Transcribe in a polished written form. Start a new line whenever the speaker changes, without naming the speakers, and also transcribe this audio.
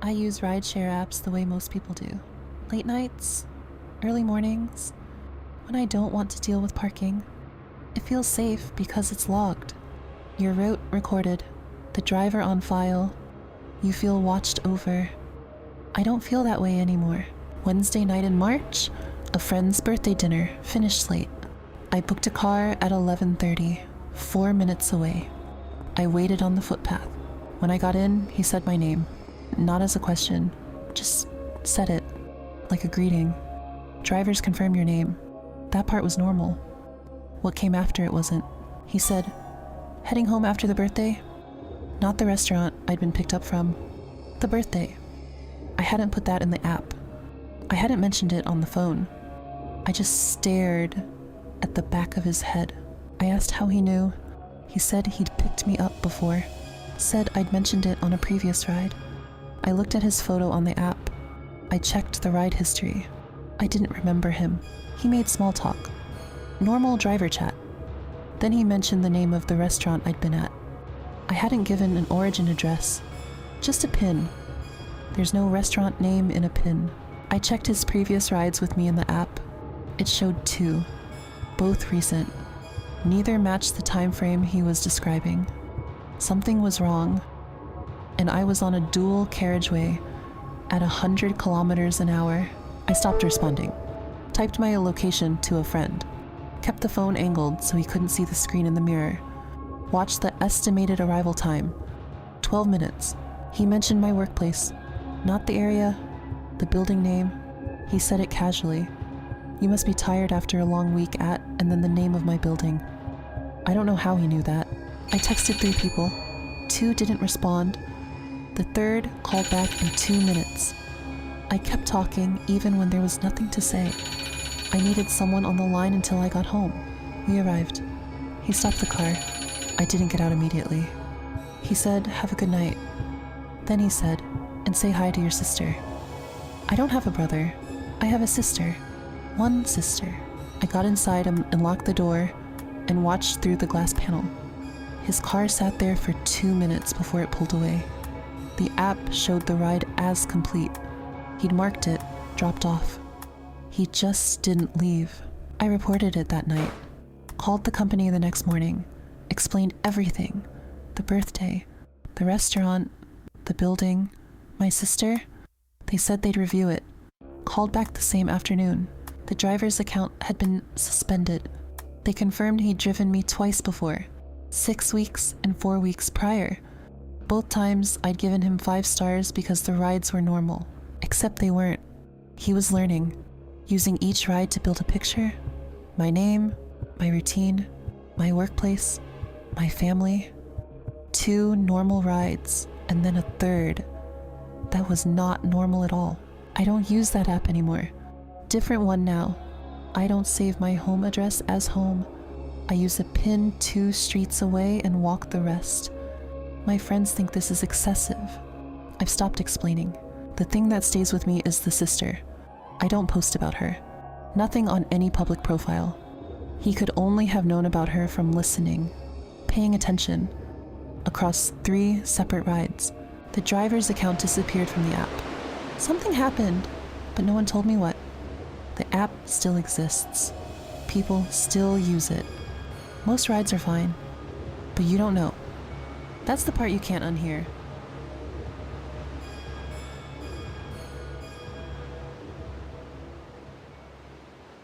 I use rideshare apps the way most people do. Late nights, early mornings, when I don't want to deal with parking. It feels safe because it's logged. Your route recorded, the driver on file. You feel watched over. I don't feel that way anymore. Wednesday night in March, a friend's birthday dinner, finished late. I booked a car at 11:30, 4 minutes away. I waited on the footpath. When I got in, he said my name. Not as a question, just said it, like a greeting. Drivers confirm your name. That part was normal. What came after it wasn't. He said, heading home after the birthday? Not the restaurant I'd been picked up from. The birthday. I hadn't put that in the app. I hadn't mentioned it on the phone. I just stared at the back of his head. I asked how he knew. He said he'd picked me up before. Said I'd mentioned it on a previous ride. I looked at his photo on the app. I checked the ride history. I didn't remember him. He made small talk. Normal driver chat. Then he mentioned the name of the restaurant I'd been at. I hadn't given an origin address. Just a pin. There's no restaurant name in a pin. I checked his previous rides with me in the app. It showed 2. Both recent. Neither matched the time frame he was describing. Something was wrong. And I was on a dual carriageway at 100 kilometers an hour. I stopped responding. Typed my location to a friend. Kept the phone angled so he couldn't see the screen in the mirror. Watched the estimated arrival time. 12 minutes. He mentioned my workplace. Not the area, the building name. He said it casually. You must be tired after a long week at, and then the name of my building. I don't know how he knew that. I texted 3 people. 2 didn't respond. The third called back in 2 minutes. I kept talking even when there was nothing to say. I needed someone on the line until I got home. We arrived. He stopped the car. I didn't get out immediately. He said, have a good night. Then he said, and say hi to your sister. I don't have a brother. I have a sister. One sister. I got inside and locked the door and watched through the glass panel. His car sat there for 2 minutes before it pulled away. The app showed the ride as complete. He'd marked it, dropped off. He just didn't leave. I reported it that night. Called the company the next morning. Explained everything. The birthday, the restaurant, the building, my sister. They said they'd review it. Called back the same afternoon. The driver's account had been suspended. They confirmed he'd driven me twice before, 6 weeks and 4 weeks prior. Both times I'd given him 5 stars because the rides were normal, except they weren't. He was learning, using each ride to build a picture. My name, my routine, my workplace, my family. 2 normal rides, and then a third. That was not normal at all. I don't use that app anymore. Different one now. I don't save my home address as home. I use a pin 2 streets away and walk the rest. My friends think this is excessive. I've stopped explaining. The thing that stays with me is the sister. I don't post about her. Nothing on any public profile. He could only have known about her from listening, paying attention, across 3 separate rides. The driver's account disappeared from the app. Something happened, but no one told me what. The app still exists. People still use it. Most rides are fine, but you don't know. That's the part you can't unhear.